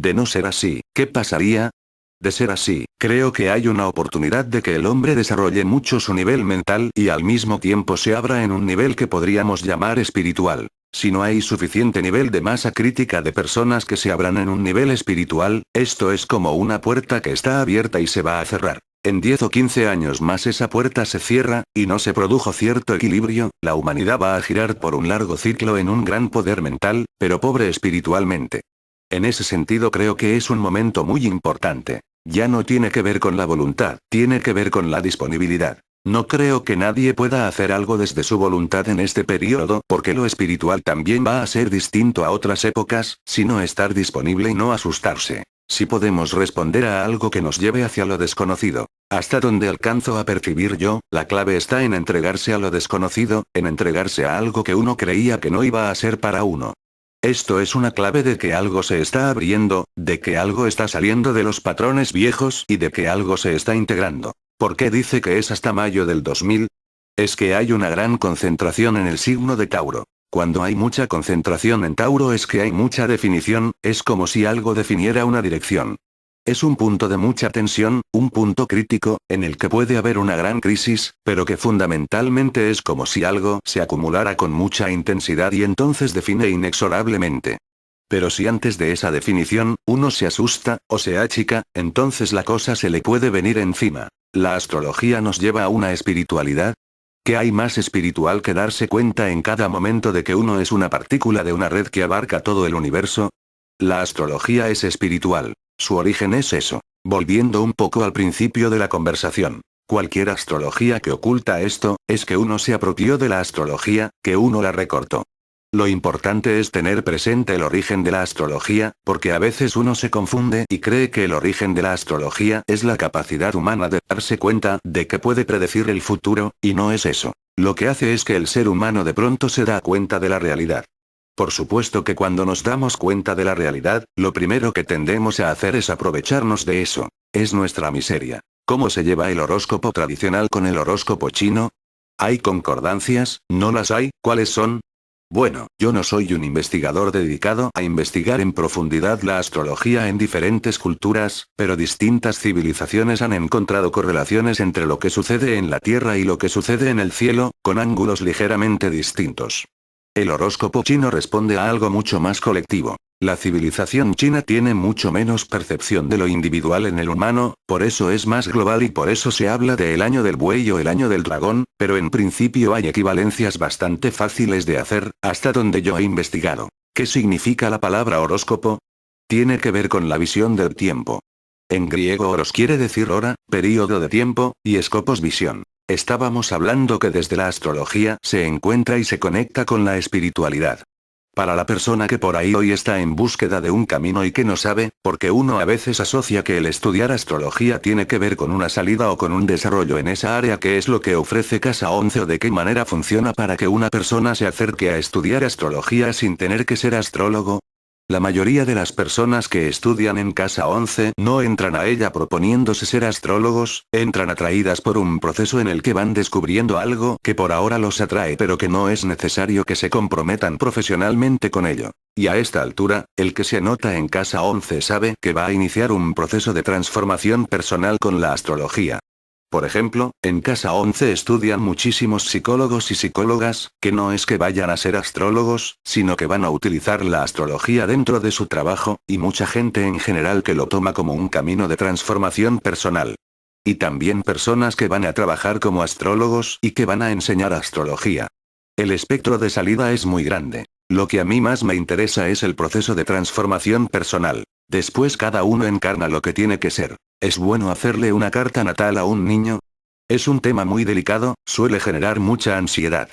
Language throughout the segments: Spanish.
De no ser así, ¿qué pasaría? De ser así, creo que hay una oportunidad de que el hombre desarrolle mucho su nivel mental y al mismo tiempo se abra en un nivel que podríamos llamar espiritual. Si no hay suficiente nivel de masa crítica de personas que se abran en un nivel espiritual, esto es como una puerta que está abierta y se va a cerrar. En 10 o 15 años más esa puerta se cierra, y no se produjo cierto equilibrio, la humanidad va a girar por un largo ciclo en un gran poder mental, pero pobre espiritualmente. En ese sentido creo que es un momento muy importante. Ya no tiene que ver con la voluntad, tiene que ver con la disponibilidad. No creo que nadie pueda hacer algo desde su voluntad en este periodo, porque lo espiritual también va a ser distinto a otras épocas, sino estar disponible y no asustarse. Si podemos responder a algo que nos lleve hacia lo desconocido. Hasta donde alcanzo a percibir yo, la clave está en entregarse a lo desconocido, en entregarse a algo que uno creía que no iba a ser para uno. Esto es una clave de que algo se está abriendo, de que algo está saliendo de los patrones viejos y de que algo se está integrando. ¿Por qué dice que es hasta mayo del 2000? Es que hay una gran concentración en el signo de Tauro. Cuando hay mucha concentración en Tauro es que hay mucha definición, es como si algo definiera una dirección. Es un punto de mucha tensión, un punto crítico, en el que puede haber una gran crisis, pero que fundamentalmente es como si algo se acumulara con mucha intensidad y entonces define inexorablemente. Pero si antes de esa definición, uno se asusta, o se achica, entonces la cosa se le puede venir encima. ¿La astrología nos lleva a una espiritualidad? ¿Qué hay más espiritual que darse cuenta en cada momento de que uno es una partícula de una red que abarca todo el universo? La astrología es espiritual. Su origen es eso. Volviendo un poco al principio de la conversación. Cualquier astrología que oculta esto, es que uno se apropió de la astrología, que uno la recortó. Lo importante es tener presente el origen de la astrología, porque a veces uno se confunde y cree que el origen de la astrología es la capacidad humana de darse cuenta de que puede predecir el futuro, y no es eso. Lo que hace es que el ser humano de pronto se da cuenta de la realidad. Por supuesto que cuando nos damos cuenta de la realidad, lo primero que tendemos a hacer es aprovecharnos de eso. Es nuestra miseria. ¿Cómo se lleva el horóscopo tradicional con el horóscopo chino? ¿Hay concordancias? ¿No las hay? ¿Cuáles son? Bueno, yo no soy un investigador dedicado a investigar en profundidad la astrología en diferentes culturas, pero distintas civilizaciones han encontrado correlaciones entre lo que sucede en la Tierra y lo que sucede en el cielo, con ángulos ligeramente distintos. El horóscopo chino responde a algo mucho más colectivo. La civilización china tiene mucho menos percepción de lo individual en el humano, por eso es más global y por eso se habla de el año del buey o el año del dragón, pero en principio hay equivalencias bastante fáciles de hacer, hasta donde yo he investigado. ¿Qué significa la palabra horóscopo? Tiene que ver con la visión del tiempo. En griego horos quiere decir hora, período de tiempo, y skopos visión. Estábamos hablando que desde la astrología se encuentra y se conecta con la espiritualidad. Para la persona que por ahí hoy está en búsqueda de un camino y que no sabe, porque uno a veces asocia que el estudiar astrología tiene que ver con una salida o con un desarrollo en esa área, que es lo que ofrece Casa 11 o de qué manera funciona para que una persona se acerque a estudiar astrología sin tener que ser astrólogo. La mayoría de las personas que estudian en Casa 11 no entran a ella proponiéndose ser astrólogos, entran atraídas por un proceso en el que van descubriendo algo que por ahora los atrae pero que no es necesario que se comprometan profesionalmente con ello. Y a esta altura, el que se anota en Casa 11 sabe que va a iniciar un proceso de transformación personal con la astrología. Por ejemplo, en Casa 11 estudian muchísimos psicólogos y psicólogas, que no es que vayan a ser astrólogos, sino que van a utilizar la astrología dentro de su trabajo, y mucha gente en general que lo toma como un camino de transformación personal. Y también personas que van a trabajar como astrólogos y que van a enseñar astrología. El espectro de salida es muy grande. Lo que a mí más me interesa es el proceso de transformación personal. Después cada uno encarna lo que tiene que ser. ¿Es bueno hacerle una carta natal a un niño? Es un tema muy delicado, suele generar mucha ansiedad.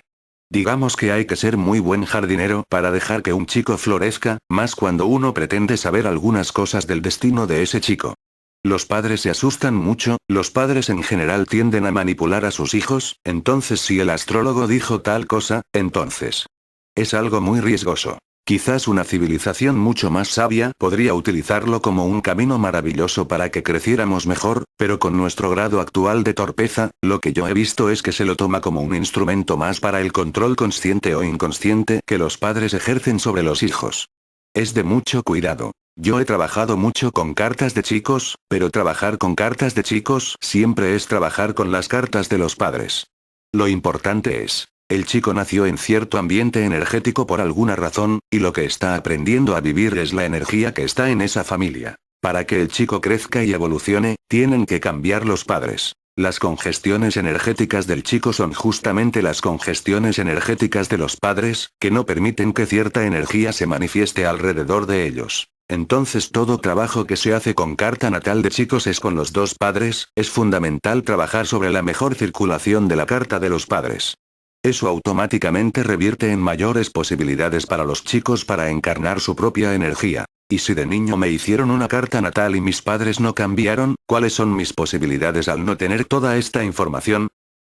Digamos que hay que ser muy buen jardinero para dejar que un chico florezca, más cuando uno pretende saber algunas cosas del destino de ese chico. Los padres se asustan mucho, los padres en general tienden a manipular a sus hijos, entonces si el astrólogo dijo tal cosa, entonces. Es algo muy riesgoso. Quizás una civilización mucho más sabia podría utilizarlo como un camino maravilloso para que creciéramos mejor, pero con nuestro grado actual de torpeza, lo que yo he visto es que se lo toma como un instrumento más para el control consciente o inconsciente que los padres ejercen sobre los hijos. Es de mucho cuidado. Yo he trabajado mucho con cartas de chicos, pero trabajar con cartas de chicos siempre es trabajar con las cartas de los padres. Lo importante es, el chico nació en cierto ambiente energético por alguna razón, y lo que está aprendiendo a vivir es la energía que está en esa familia. Para que el chico crezca y evolucione, tienen que cambiar los padres. Las congestiones energéticas del chico son justamente las congestiones energéticas de los padres, que no permiten que cierta energía se manifieste alrededor de ellos. Entonces todo trabajo que se hace con carta natal de chicos es con los dos padres, es fundamental trabajar sobre la mejor circulación de la carta de los padres. Eso automáticamente revierte en mayores posibilidades para los chicos para encarnar su propia energía. Y si de niño me hicieron una carta natal y mis padres no cambiaron, ¿cuáles son mis posibilidades al no tener toda esta información?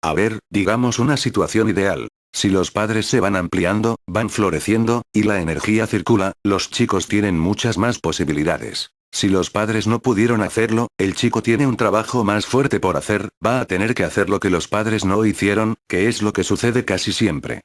A ver, digamos una situación ideal. Si los padres se van ampliando, van floreciendo, y la energía circula, los chicos tienen muchas más posibilidades. Si los padres no pudieron hacerlo, el chico tiene un trabajo más fuerte por hacer, va a tener que hacer lo que los padres no hicieron, que es lo que sucede casi siempre.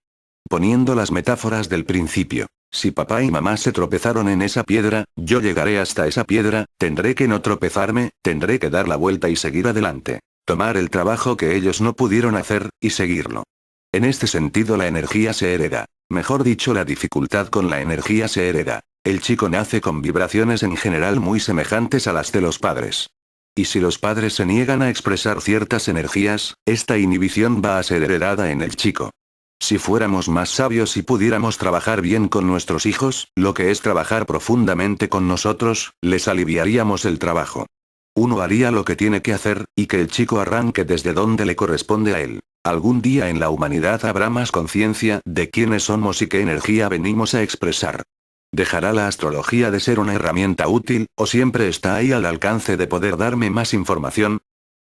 Poniendo las metáforas del principio. Si papá y mamá se tropezaron en esa piedra, yo llegaré hasta esa piedra, tendré que no tropezarme, tendré que dar la vuelta y seguir adelante. Tomar el trabajo que ellos no pudieron hacer, y seguirlo. En este sentido la energía se hereda. Mejor dicho, la dificultad con la energía se hereda. El chico nace con vibraciones en general muy semejantes a las de los padres. Y si los padres se niegan a expresar ciertas energías, esta inhibición va a ser heredada en el chico. Si fuéramos más sabios y pudiéramos trabajar bien con nuestros hijos, lo que es trabajar profundamente con nosotros, les aliviaríamos el trabajo. Uno haría lo que tiene que hacer, y que el chico arranque desde donde le corresponde a él. Algún día en la humanidad habrá más conciencia de quiénes somos y qué energía venimos a expresar. ¿Dejará la astrología de ser una herramienta útil, o siempre está ahí al alcance de poder darme más información?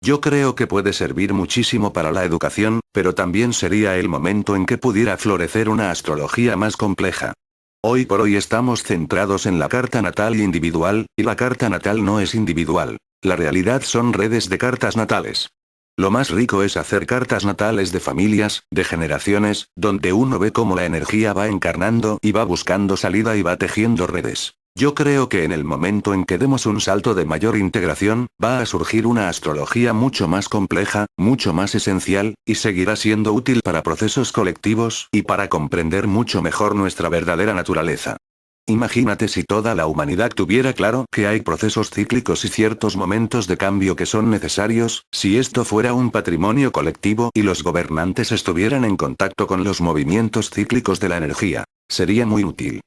Yo creo que puede servir muchísimo para la educación, pero también sería el momento en que pudiera florecer una astrología más compleja. Hoy por hoy estamos centrados en la carta natal individual, y la carta natal no es individual. La realidad son redes de cartas natales. Lo más rico es hacer cartas natales de familias, de generaciones, donde uno ve cómo la energía va encarnando y va buscando salida y va tejiendo redes. Yo creo que en el momento en que demos un salto de mayor integración, va a surgir una astrología mucho más compleja, mucho más esencial, y seguirá siendo útil para procesos colectivos y para comprender mucho mejor nuestra verdadera naturaleza. Imagínate si toda la humanidad tuviera claro que hay procesos cíclicos y ciertos momentos de cambio que son necesarios, si esto fuera un patrimonio colectivo y los gobernantes estuvieran en contacto con los movimientos cíclicos de la energía, sería muy útil.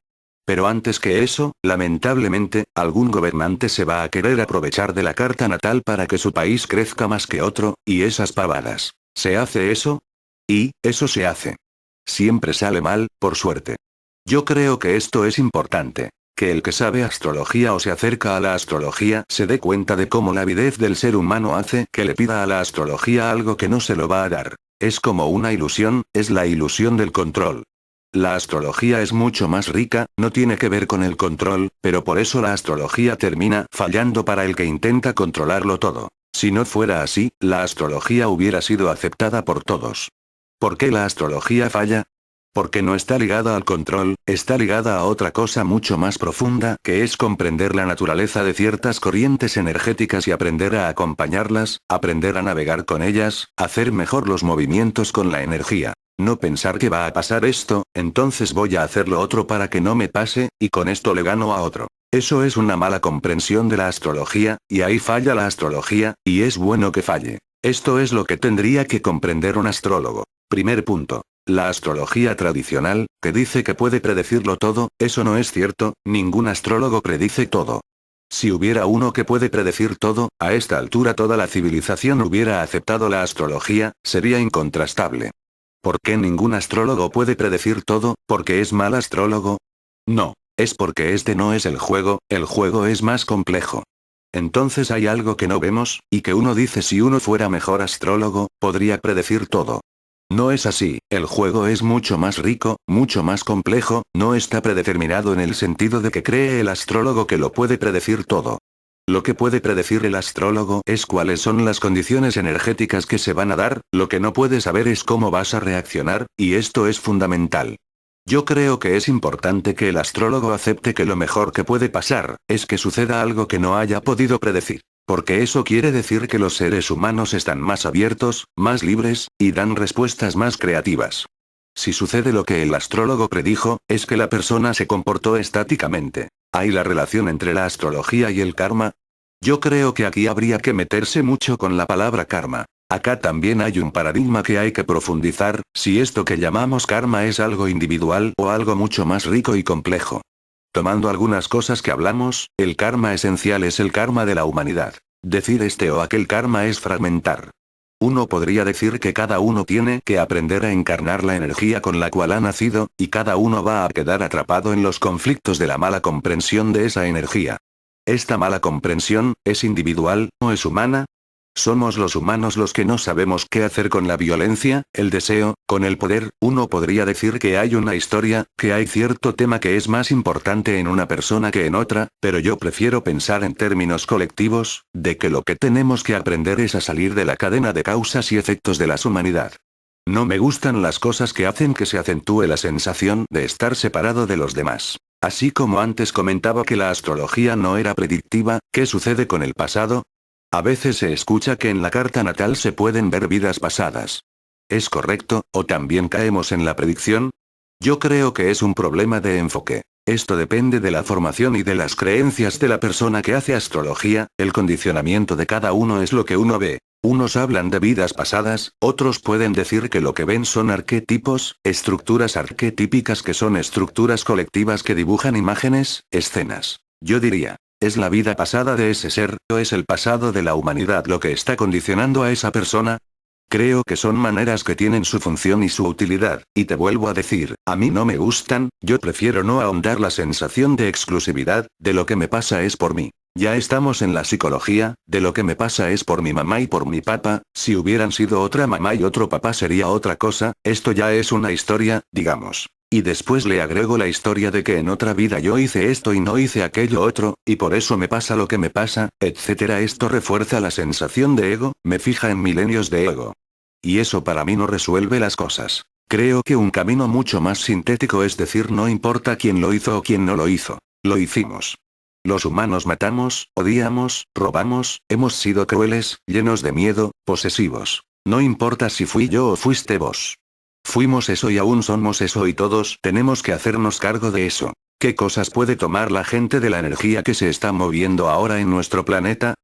Pero antes que eso, lamentablemente, algún gobernante se va a querer aprovechar de la carta natal para que su país crezca más que otro, y esas pavadas. ¿Se hace eso? Y, eso se hace. Siempre sale mal, por suerte. Yo creo que esto es importante. Que el que sabe astrología o se acerca a la astrología se dé cuenta de cómo la avidez del ser humano hace que le pida a la astrología algo que no se lo va a dar. Es como una ilusión, es la ilusión del control. La astrología es mucho más rica, no tiene que ver con el control, pero por eso la astrología termina fallando para el que intenta controlarlo todo. Si no fuera así, la astrología hubiera sido aceptada por todos. ¿Por qué la astrología falla? Porque no está ligada al control, está ligada a otra cosa mucho más profunda, que es comprender la naturaleza de ciertas corrientes energéticas y aprender a acompañarlas, aprender a navegar con ellas, hacer mejor los movimientos con la energía. No pensar que va a pasar esto, entonces voy a hacer lo otro para que no me pase, y con esto le gano a otro. Eso es una mala comprensión de la astrología, y ahí falla la astrología, y es bueno que falle. Esto es lo que tendría que comprender un astrólogo. Primer punto. La astrología tradicional, que dice que puede predecirlo todo, eso no es cierto, ningún astrólogo predice todo. Si hubiera uno que puede predecir todo, a esta altura toda la civilización hubiera aceptado la astrología, sería incontrastable. ¿Por qué ningún astrólogo puede predecir todo? ¿Porque es mal astrólogo? No, es porque este no es el juego es más complejo. Entonces hay algo que no vemos, y que uno dice si uno fuera mejor astrólogo, podría predecir todo. No es así, el juego es mucho más rico, mucho más complejo, no está predeterminado en el sentido de que cree el astrólogo que lo puede predecir todo. Lo que puede predecir el astrólogo es cuáles son las condiciones energéticas que se van a dar, lo que no puede saber es cómo vas a reaccionar, y esto es fundamental. Yo creo que es importante que el astrólogo acepte que lo mejor que puede pasar, es que suceda algo que no haya podido predecir. Porque eso quiere decir que los seres humanos están más abiertos, más libres, y dan respuestas más creativas. Si sucede lo que el astrólogo predijo, es que la persona se comportó estáticamente. ¿Hay la relación entre la astrología y el karma? Yo creo que aquí habría que meterse mucho con la palabra karma. Acá también hay un paradigma que hay que profundizar, si esto que llamamos karma es algo individual o algo mucho más rico y complejo. Tomando algunas cosas que hablamos, el karma esencial es el karma de la humanidad. Decir este o aquel karma es fragmentar. Uno podría decir que cada uno tiene que aprender a encarnar la energía con la cual ha nacido, y cada uno va a quedar atrapado en los conflictos de la mala comprensión de esa energía. ¿Esta mala comprensión es individual o es humana? ¿Somos los humanos los que no sabemos qué hacer con la violencia, el deseo, con el poder? Uno podría decir que hay una historia, que hay cierto tema que es más importante en una persona que en otra, pero yo prefiero pensar en términos colectivos, de que lo que tenemos que aprender es a salir de la cadena de causas y efectos de la humanidad. No me gustan las cosas que hacen que se acentúe la sensación de estar separado de los demás. Así como antes comentaba que la astrología no era predictiva, ¿qué sucede con el pasado? A veces se escucha que en la carta natal se pueden ver vidas pasadas. ¿Es correcto, o también caemos en la predicción? Yo creo que es un problema de enfoque. Esto depende de la formación y de las creencias de la persona que hace astrología, el condicionamiento de cada uno es lo que uno ve. Unos hablan de vidas pasadas, otros pueden decir que lo que ven son arquetipos, estructuras arquetípicas que son estructuras colectivas que dibujan imágenes, escenas. Yo diría, ¿es la vida pasada de ese ser, o es el pasado de la humanidad lo que está condicionando a esa persona? Creo que son maneras que tienen su función y su utilidad, y te vuelvo a decir, a mí no me gustan, yo prefiero no ahondar la sensación de exclusividad, de lo que me pasa es por mí. Ya estamos en la psicología, de lo que me pasa es por mi mamá y por mi papá, si hubieran sido otra mamá y otro papá sería otra cosa, esto ya es una historia, digamos. Y después le agrego la historia de que en otra vida yo hice esto y no hice aquello otro, y por eso me pasa lo que me pasa, etcétera. Esto refuerza la sensación de ego, me fija en milenios de ego. Y eso para mí no resuelve las cosas. Creo que un camino mucho más sintético es decir no importa quién lo hizo o quién no lo hizo. Lo hicimos. Los humanos matamos, odiamos, robamos, hemos sido crueles, llenos de miedo, posesivos. No importa si fui yo o fuiste vos. Fuimos eso y aún somos eso y todos tenemos que hacernos cargo de eso. ¿Qué cosas puede tomar la gente de la energía que se está moviendo ahora en nuestro planeta?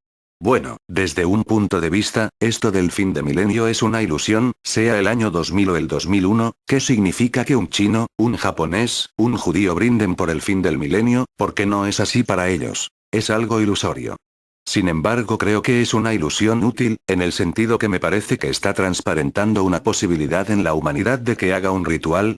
Bueno, desde un punto de vista, esto del fin de milenio es una ilusión, sea el año 2000 o el 2001, ¿qué significa que un chino, un japonés, un judío brinden por el fin del milenio? Porque no es así para ellos. Es algo ilusorio. Sin embargo, creo que es una ilusión útil, en el sentido que me parece que está transparentando una posibilidad en la humanidad de que haga un ritual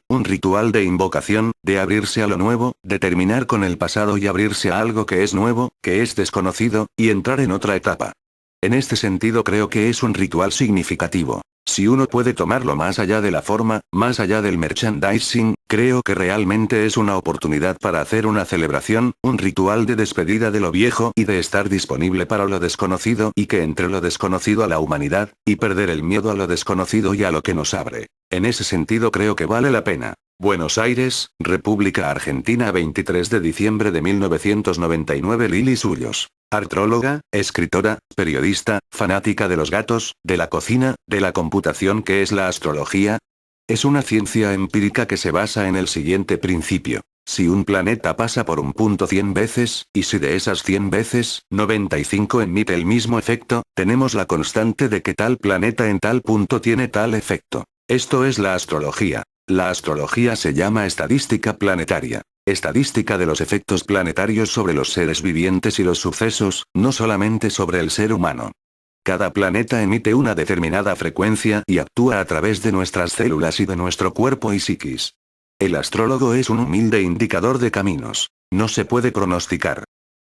de invocación, de abrirse a lo nuevo, de terminar con el pasado y abrirse a algo que es nuevo, que es desconocido, y entrar en otra etapa. En este sentido creo que es un ritual significativo. Si uno puede tomarlo más allá de la forma, más allá del merchandising, creo que realmente es una oportunidad para hacer una celebración, un ritual de despedida de lo viejo y de estar disponible para lo desconocido y que entre lo desconocido a la humanidad, y perder el miedo a lo desconocido y a lo que nos abre. En ese sentido creo que vale la pena. Buenos Aires, República Argentina 23 de diciembre de 1999. Lili Sullos. Artróloga, escritora, periodista, fanática de los gatos, de la cocina, de la computación. ¿Qué es la astrología? Es una ciencia empírica que se basa en el siguiente principio. Si un planeta pasa por un punto 100 veces, y si de esas 100 veces, 95 emite el mismo efecto, tenemos la constante de que tal planeta en tal punto tiene tal efecto. Esto es la astrología. La astrología se llama estadística planetaria. Estadística de los efectos planetarios sobre los seres vivientes y los sucesos, no solamente sobre el ser humano. Cada planeta emite una determinada frecuencia y actúa a través de nuestras células y de nuestro cuerpo y psiquis. El astrólogo es un humilde indicador de caminos. No se puede pronosticar.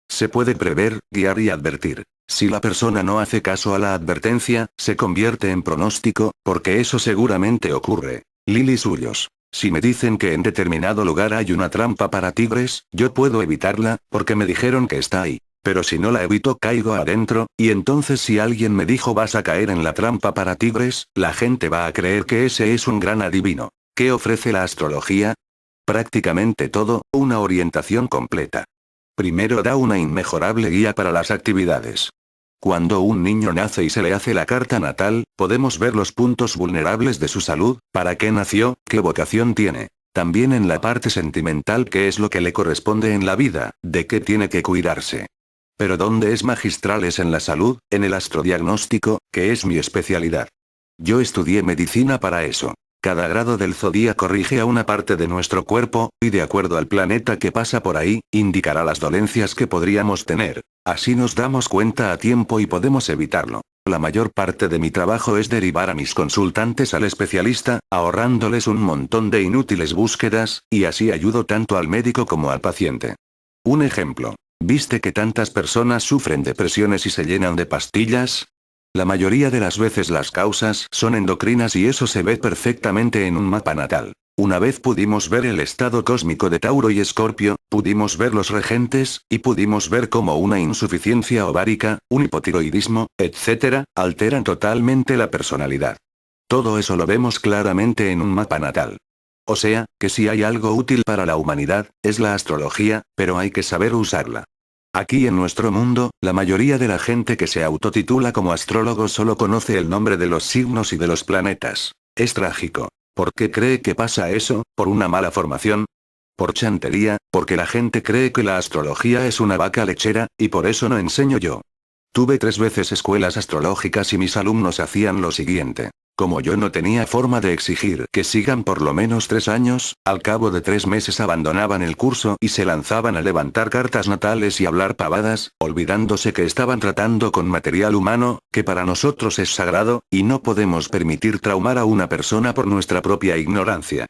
Se puede prever, guiar y advertir. Si la persona no hace caso a la advertencia, se convierte en pronóstico, porque eso seguramente ocurre. Lili Sullos. Si me dicen que en determinado lugar hay una trampa para tigres, yo puedo evitarla, porque me dijeron que está ahí. Pero si no la evito caigo adentro, y entonces si alguien me dijo vas a caer en la trampa para tigres, la gente va a creer que ese es un gran adivino. ¿Qué ofrece la astrología? Prácticamente todo, una orientación completa. Primero da una inmejorable guía para las actividades. Cuando un niño nace y se le hace la carta natal, podemos ver los puntos vulnerables de su salud, para qué nació, qué vocación tiene. También en la parte sentimental qué es lo que le corresponde en la vida, de qué tiene que cuidarse. Pero donde es magistral es en la salud, en el astrodiagnóstico, que es mi especialidad. Yo estudié medicina para eso. Cada grado del zodíaco rige a una parte de nuestro cuerpo, y de acuerdo al planeta que pasa por ahí, indicará las dolencias que podríamos tener. Así nos damos cuenta a tiempo y podemos evitarlo. La mayor parte de mi trabajo es derivar a mis consultantes al especialista, ahorrándoles un montón de inútiles búsquedas, y así ayudo tanto al médico como al paciente. Un ejemplo. ¿Viste que tantas personas sufren depresiones y se llenan de pastillas? La mayoría de las veces las causas son endocrinas y eso se ve perfectamente en un mapa natal. Una vez pudimos ver el estado cósmico de Tauro y Escorpio, pudimos ver los regentes, y pudimos ver cómo una insuficiencia ovárica, un hipotiroidismo, etc., alteran totalmente la personalidad. Todo eso lo vemos claramente en un mapa natal. O sea, que si hay algo útil para la humanidad, es la astrología, pero hay que saber usarla. Aquí en nuestro mundo, la mayoría de la gente que se autotitula como astrólogo solo conoce el nombre de los signos y de los planetas. Es trágico. ¿Por qué cree que pasa eso? ¿Por una mala formación? Por chantería, porque la gente cree que la astrología es una vaca lechera, y por eso no enseño yo. Tuve 3 veces escuelas astrológicas y mis alumnos hacían lo siguiente. Como yo no tenía forma de exigir que sigan por lo menos 3 años, al cabo de 3 meses abandonaban el curso y se lanzaban a levantar cartas natales y hablar pavadas, olvidándose que estaban tratando con material humano, que para nosotros es sagrado, y no podemos permitir traumar a una persona por nuestra propia ignorancia.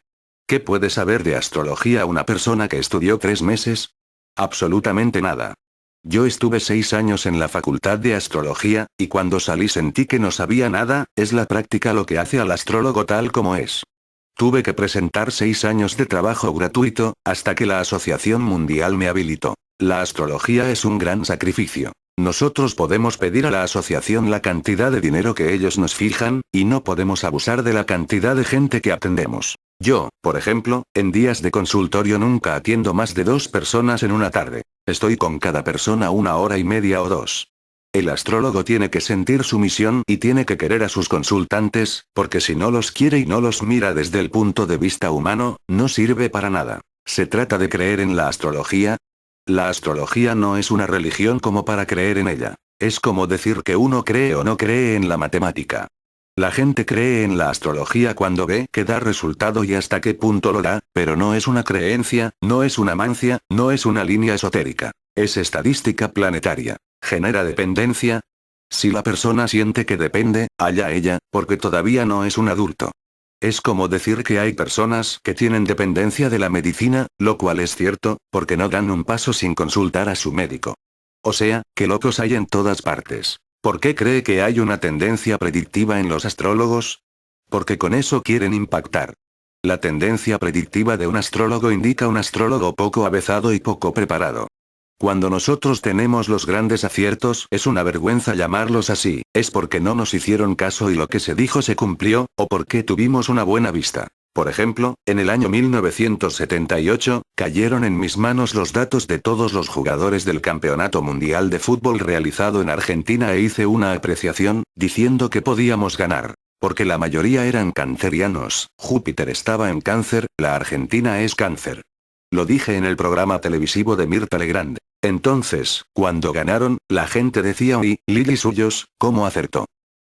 ¿Qué puede saber de astrología una persona que estudió 3 meses? Absolutamente nada. Yo estuve 6 años en la facultad de astrología, y cuando salí sentí que no sabía nada, es la práctica lo que hace al astrólogo tal como es. Tuve que presentar 6 años de trabajo gratuito, hasta que la Asociación Mundial me habilitó. La astrología es un gran sacrificio. Nosotros podemos pedir a la asociación la cantidad de dinero que ellos nos fijan, y no podemos abusar de la cantidad de gente que atendemos. Yo, por ejemplo, en días de consultorio nunca atiendo más de 2 personas en una tarde. Estoy con cada persona 1 hora y media o 2. El astrólogo tiene que sentir su misión y tiene que querer a sus consultantes, porque si no los quiere y no los mira desde el punto de vista humano, no sirve para nada. ¿Se trata de creer en la astrología? La astrología no es una religión como para creer en ella. Es como decir que uno cree o no cree en la matemática. La gente cree en la astrología cuando ve que da resultado y hasta qué punto lo da, pero no es una creencia, no es una mancia, no es una línea esotérica. Es estadística planetaria. ¿Genera dependencia? Si la persona siente que depende, allá ella, porque todavía no es un adulto. Es como decir que hay personas que tienen dependencia de la medicina, lo cual es cierto, porque no dan un paso sin consultar a su médico. O sea, que locos hay en todas partes. ¿Por qué cree que hay una tendencia predictiva en los astrólogos? Porque con eso quieren impactar. La tendencia predictiva de un astrólogo indica un astrólogo poco avezado y poco preparado. Cuando nosotros tenemos los grandes aciertos, es una vergüenza llamarlos así, es porque no nos hicieron caso y lo que se dijo se cumplió, o porque tuvimos una buena vista. Por ejemplo, en el año 1978, cayeron en mis manos los datos de todos los jugadores del Campeonato Mundial de Fútbol realizado en Argentina e hice una apreciación, diciendo que podíamos ganar. Porque la mayoría eran cancerianos, Júpiter estaba en Cáncer, la Argentina es Cáncer. Lo dije en el programa televisivo de Mirta Legrand. Entonces, cuando ganaron, la gente decía uy, Lili suyos, ¿cómo acertó?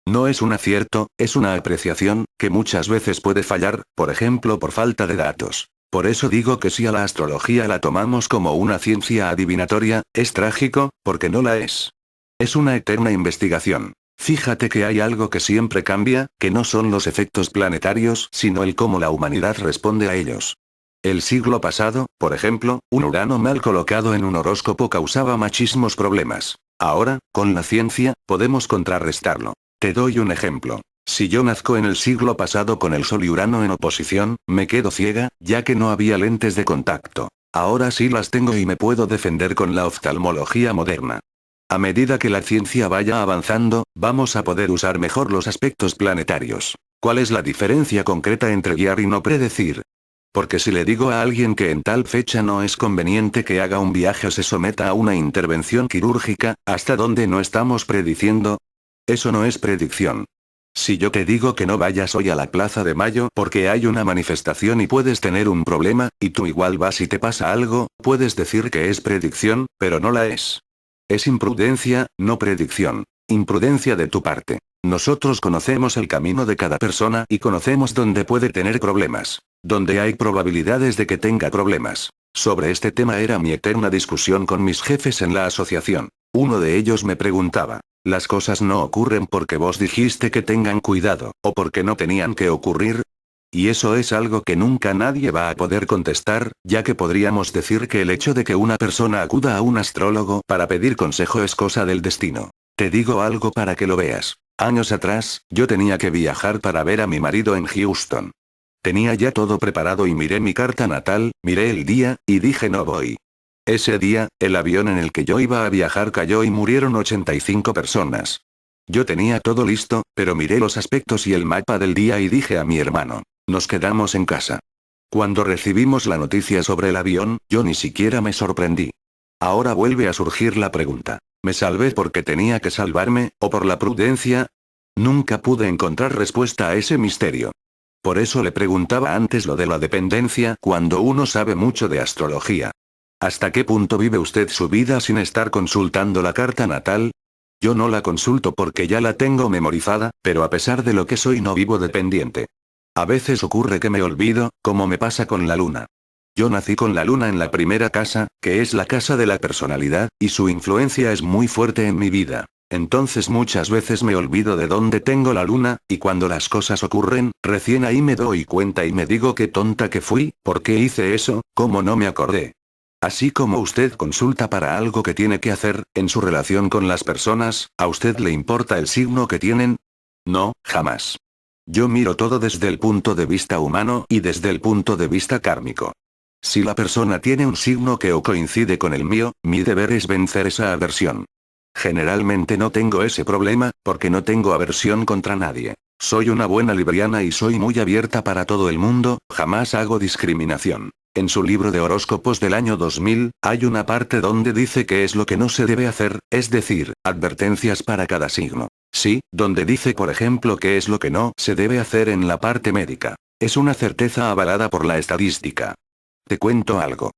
No es un acierto, es una apreciación, que muchas veces puede fallar, por ejemplo por falta de datos. Por eso digo que si a la astrología la tomamos como una ciencia adivinatoria, es trágico, porque no la es. Es una eterna investigación. Fíjate que hay algo que siempre cambia, que no son los efectos planetarios, sino el cómo la humanidad responde a ellos. El siglo pasado, por ejemplo, un Urano mal colocado en un horóscopo causaba muchísimos problemas. Ahora, con la ciencia, podemos contrarrestarlo. Te doy un ejemplo. Si yo nazco en el siglo pasado con el Sol y Urano en oposición, me quedo ciega, ya que no había lentes de contacto. Ahora sí las tengo y me puedo defender con la oftalmología moderna. A medida que la ciencia vaya avanzando, vamos a poder usar mejor los aspectos planetarios. ¿Cuál es la diferencia concreta entre guiar y no predecir? Porque si le digo a alguien que en tal fecha no es conveniente que haga un viaje o se someta a una intervención quirúrgica, ¿hasta dónde no estamos prediciendo? Eso no es predicción. Si yo te digo que no vayas hoy a la Plaza de Mayo porque hay una manifestación y puedes tener un problema, y tú igual vas y te pasa algo, puedes decir que es predicción, pero no la es. Es imprudencia, no predicción. Imprudencia de tu parte. Nosotros conocemos el camino de cada persona y conocemos dónde puede tener problemas, dónde hay probabilidades de que tenga problemas. Sobre este tema era mi eterna discusión con mis jefes en la asociación. Uno de ellos me preguntaba, ¿las cosas no ocurren porque vos dijiste que tengan cuidado, o porque no tenían que ocurrir? Y eso es algo que nunca nadie va a poder contestar, ya que podríamos decir que el hecho de que una persona acuda a un astrólogo para pedir consejo es cosa del destino. Te digo algo para que lo veas. Años atrás, yo tenía que viajar para ver a mi marido en Houston. Tenía ya todo preparado y miré mi carta natal, miré el día, y dije no voy. Ese día, el avión en el que yo iba a viajar cayó y murieron 85 personas. Yo tenía todo listo, pero miré los aspectos y el mapa del día y dije a mi hermano, nos quedamos en casa. Cuando recibimos la noticia sobre el avión, yo ni siquiera me sorprendí. Ahora vuelve a surgir la pregunta, ¿me salvé porque tenía que salvarme, o por la prudencia? Nunca pude encontrar respuesta a ese misterio. Por eso le preguntaba antes lo de la dependencia cuando uno sabe mucho de astrología. ¿Hasta qué punto vive usted su vida sin estar consultando la carta natal? Yo no la consulto porque ya la tengo memorizada, pero a pesar de lo que soy no vivo dependiente. A veces ocurre que me olvido, como me pasa con la luna. Yo nací con la luna en la primera casa, que es la casa de la personalidad, y su influencia es muy fuerte en mi vida. Entonces muchas veces me olvido de dónde tengo la luna, y cuando las cosas ocurren, recién ahí me doy cuenta y me digo qué tonta que fui, ¿por qué hice eso? ¿Cómo no me acordé? Así como usted consulta para algo que tiene que hacer, en su relación con las personas, ¿a usted le importa el signo que tienen? No, jamás. Yo miro todo desde el punto de vista humano y desde el punto de vista kármico. Si la persona tiene un signo que o coincide con el mío, mi deber es vencer esa aversión. Generalmente no tengo ese problema, porque no tengo aversión contra nadie. Soy una buena libriana y soy muy abierta para todo el mundo, jamás hago discriminación. En su libro de horóscopos del año 2000, hay una parte donde dice qué es lo que no se debe hacer, es decir, advertencias para cada signo. Sí, donde dice por ejemplo qué es lo que no se debe hacer en la parte médica. Es una certeza avalada por la estadística. Te cuento algo.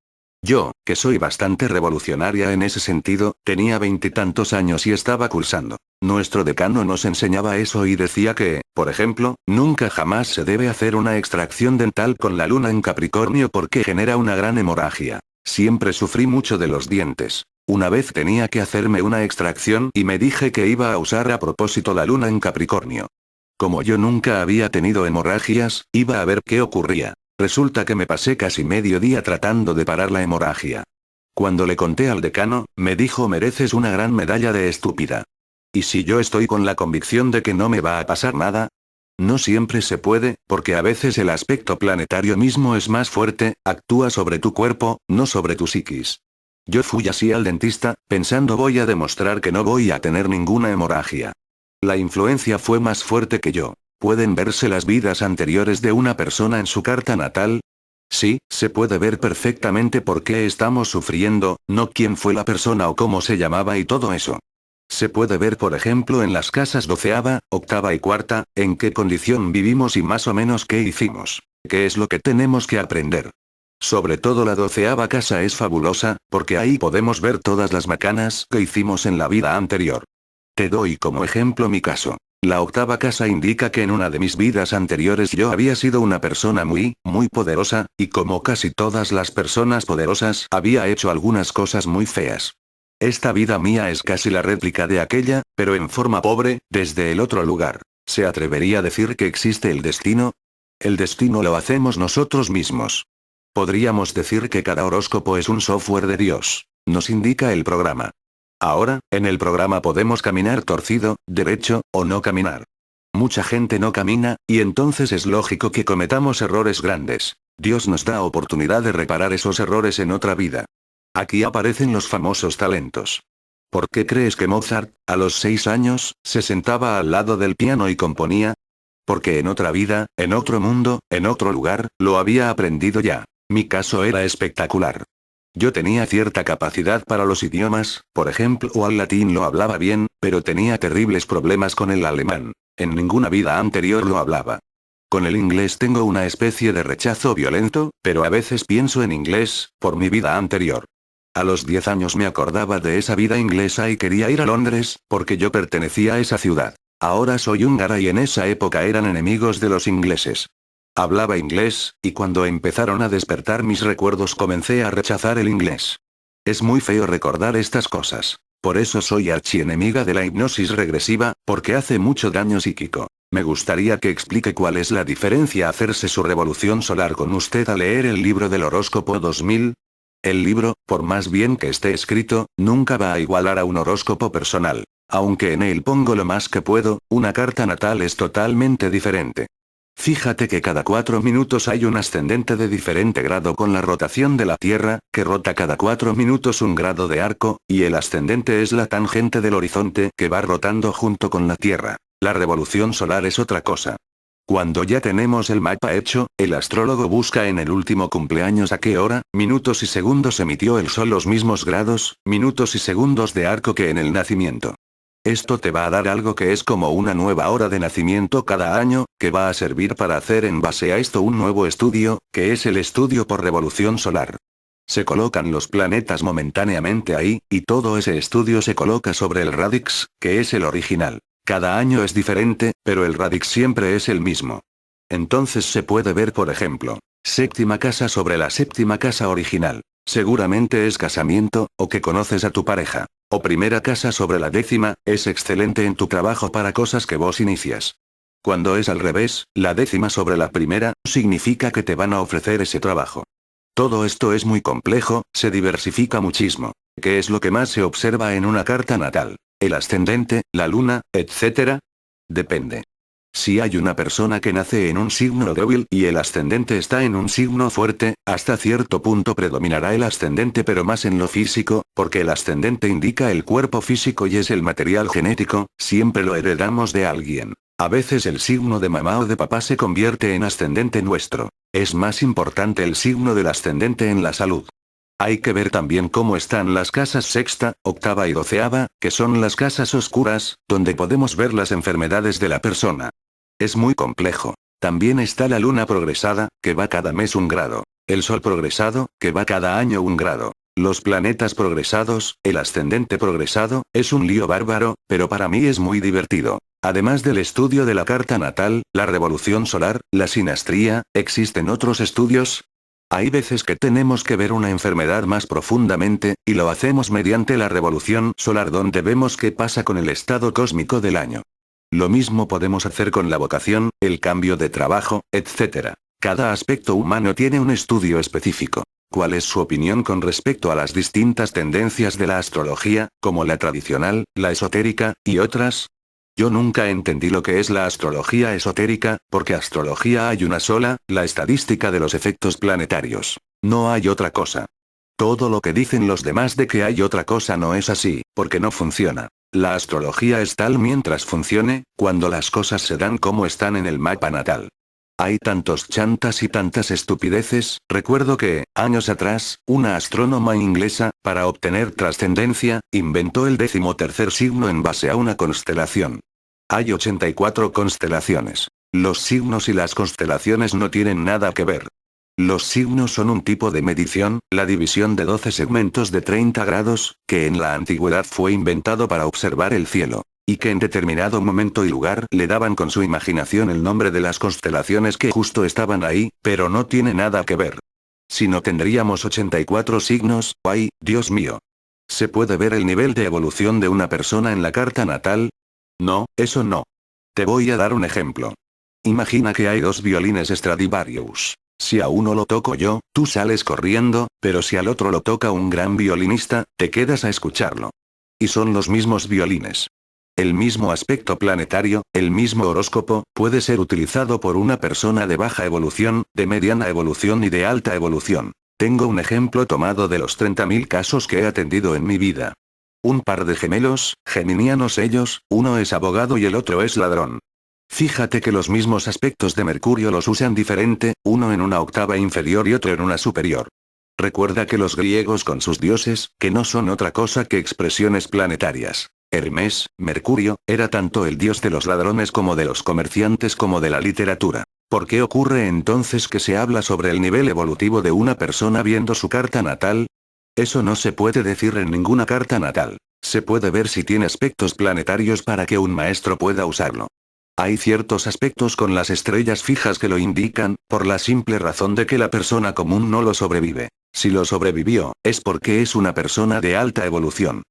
Yo, que soy bastante revolucionaria en ese sentido, tenía 20 y tantos años y estaba cursando. Nuestro decano nos enseñaba eso y decía que, por ejemplo, nunca jamás se debe hacer una extracción dental con la luna en Capricornio porque genera una gran hemorragia. Siempre sufrí mucho de los dientes. Una vez tenía que hacerme una extracción y me dije que iba a usar a propósito la luna en Capricornio. Como yo nunca había tenido hemorragias, iba a ver qué ocurría. Resulta que me pasé casi medio día tratando de parar la hemorragia. Cuando le conté al decano, me dijo mereces una gran medalla de estúpida. ¿Y si yo estoy con la convicción de que no me va a pasar nada? No siempre se puede, porque a veces el aspecto planetario mismo es más fuerte, actúa sobre tu cuerpo, no sobre tu psiquis. Yo fui así al dentista, pensando voy a demostrar que no voy a tener ninguna hemorragia. La influencia fue más fuerte que yo. ¿Pueden verse las vidas anteriores de una persona en su carta natal? Sí, se puede ver perfectamente por qué estamos sufriendo, no quién fue la persona o cómo se llamaba y todo eso. Se puede ver por ejemplo en las casas 12ª, 8ª y 4ª, en qué condición vivimos y más o menos qué hicimos. ¿Qué es lo que tenemos que aprender? Sobre todo la 12ª casa es fabulosa, porque ahí podemos ver todas las macanas que hicimos en la vida anterior. Te doy como ejemplo mi caso. La 8ª casa indica que en una de mis vidas anteriores yo había sido una persona muy poderosa, y como casi todas las personas poderosas, había hecho algunas cosas muy feas. Esta vida mía es casi la réplica de aquella, pero en forma pobre, desde el otro lugar. ¿Se atrevería a decir que existe el destino? El destino lo hacemos nosotros mismos. Podríamos decir que cada horóscopo es un software de Dios. Nos indica el programa. Ahora, en el programa podemos caminar torcido, derecho, o no caminar. Mucha gente no camina, y entonces es lógico que cometamos errores grandes. Dios nos da oportunidad de reparar esos errores en otra vida. Aquí aparecen los famosos talentos. ¿Por qué crees que Mozart, a los 6 años, se sentaba al lado del piano y componía? Porque en otra vida, en otro mundo, en otro lugar, lo había aprendido ya. Mi caso era espectacular. Yo tenía cierta capacidad para los idiomas, por ejemplo al latín lo hablaba bien, pero tenía terribles problemas con el alemán. En ninguna vida anterior lo hablaba. Con el inglés tengo una especie de rechazo violento, pero a veces pienso en inglés, por mi vida anterior. A los 10 años me acordaba de esa vida inglesa y quería ir a Londres, porque yo pertenecía a esa ciudad. Ahora soy húngara y en esa época eran enemigos de los ingleses. Hablaba inglés, y cuando empezaron a despertar mis recuerdos comencé a rechazar el inglés. Es muy feo recordar estas cosas. Por eso soy archienemiga de la hipnosis regresiva, porque hace mucho daño psíquico. Me gustaría que explique cuál es la diferencia hacerse su revolución solar con usted al leer el libro del horóscopo 2000. El libro, por más bien que esté escrito, nunca va a igualar a un horóscopo personal. Aunque en él pongo lo más que puedo, una carta natal es totalmente diferente. Fíjate que cada 4 minutos hay un ascendente de diferente grado con la rotación de la Tierra, que rota cada 4 minutos un grado de arco, y el ascendente es la tangente del horizonte que va rotando junto con la Tierra. La revolución solar es otra cosa. Cuando ya tenemos el mapa hecho, el astrólogo busca en el último cumpleaños a qué hora, minutos y segundos emitió el sol los mismos grados, minutos y segundos de arco que en el nacimiento. Esto te va a dar algo que es como una nueva hora de nacimiento cada año, que va a servir para hacer en base a esto un nuevo estudio, que es el estudio por revolución solar. Se colocan los planetas momentáneamente ahí, y todo ese estudio se coloca sobre el radix, que es el original. Cada año es diferente, pero el radix siempre es el mismo. Entonces se puede ver por ejemplo, séptima casa sobre la séptima casa original. Seguramente es casamiento, o que conoces a tu pareja. O primera casa sobre la décima, es excelente en tu trabajo para cosas que vos inicias. Cuando es al revés, la décima sobre la primera, significa que te van a ofrecer ese trabajo. Todo esto es muy complejo, se diversifica muchísimo. ¿Qué es lo que más se observa en una carta natal? ¿El ascendente, la luna, etc.? Depende. Si hay una persona que nace en un signo débil y el ascendente está en un signo fuerte, hasta cierto punto predominará el ascendente pero más en lo físico, porque el ascendente indica el cuerpo físico y es el material genético, siempre lo heredamos de alguien. A veces el signo de mamá o de papá se convierte en ascendente nuestro. Es más importante el signo del ascendente en la salud. Hay que ver también cómo están las casas sexta, octava y doceava, que son las casas oscuras, donde podemos ver las enfermedades de la persona. Es muy complejo. También está la luna progresada, que va cada mes un grado. El sol progresado, que va cada año un grado. Los planetas progresados, el ascendente progresado, es un lío bárbaro, pero para mí es muy divertido. Además del estudio de la carta natal, la revolución solar, la sinastría, ¿existen otros estudios? Hay veces que tenemos que ver una enfermedad más profundamente, y lo hacemos mediante la revolución solar donde vemos qué pasa con el estado cósmico del año. Lo mismo podemos hacer con la vocación, el cambio de trabajo, etc. Cada aspecto humano tiene un estudio específico. ¿Cuál es su opinión con respecto a las distintas tendencias de la astrología, como la tradicional, la esotérica, y otras? Yo nunca entendí lo que es la astrología esotérica, porque astrología hay una sola, la estadística de los efectos planetarios. No hay otra cosa. Todo lo que dicen los demás de que hay otra cosa no es así, porque no funciona. La astrología es tal mientras funcione, cuando las cosas se dan como están en el mapa natal. Hay tantos chantas y tantas estupideces. Recuerdo que, años atrás, una astrónoma inglesa, para obtener trascendencia, inventó el 13º signo en base a una constelación. Hay 84 constelaciones. Los signos y las constelaciones no tienen nada que ver. Los signos son un tipo de medición, la división de 12 segmentos de 30 grados, que en la antigüedad fue inventado para observar el cielo. Y que en determinado momento y lugar le daban con su imaginación el nombre de las constelaciones que justo estaban ahí, pero no tiene nada que ver. Si no tendríamos 84 signos, ¡ay, Dios mío! ¿Se puede ver el nivel de evolución de una persona en la carta natal? No, eso no. Te voy a dar un ejemplo. Imagina que hay 2 violines Stradivarius. Si a uno lo toco yo, tú sales corriendo, pero si al otro lo toca un gran violinista, te quedas a escucharlo. Y son los mismos violines. El mismo aspecto planetario, el mismo horóscopo, puede ser utilizado por una persona de baja evolución, de mediana evolución y de alta evolución. Tengo un ejemplo tomado de los 30.000 casos que he atendido en mi vida. Un par de gemelos, geminianos ellos, uno es abogado y el otro es ladrón. Fíjate que los mismos aspectos de Mercurio los usan diferente, uno en una octava inferior y otro en una superior. Recuerda que los griegos con sus dioses, que no son otra cosa que expresiones planetarias. Hermes, Mercurio, era tanto el dios de los ladrones como de los comerciantes como de la literatura. ¿Por qué ocurre entonces que se habla sobre el nivel evolutivo de una persona viendo su carta natal? Eso no se puede decir en ninguna carta natal. Se puede ver si tiene aspectos planetarios para que un maestro pueda usarlo. Hay ciertos aspectos con las estrellas fijas que lo indican, por la simple razón de que la persona común no lo sobrevive. Si lo sobrevivió, es porque es una persona de alta evolución.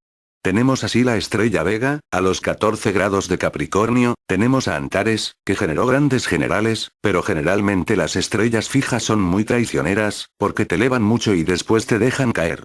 Tenemos así la estrella Vega, a los 14 grados de Capricornio, tenemos a Antares, que generó grandes generales, pero generalmente las estrellas fijas son muy traicioneras, porque te elevan mucho y después te dejan caer.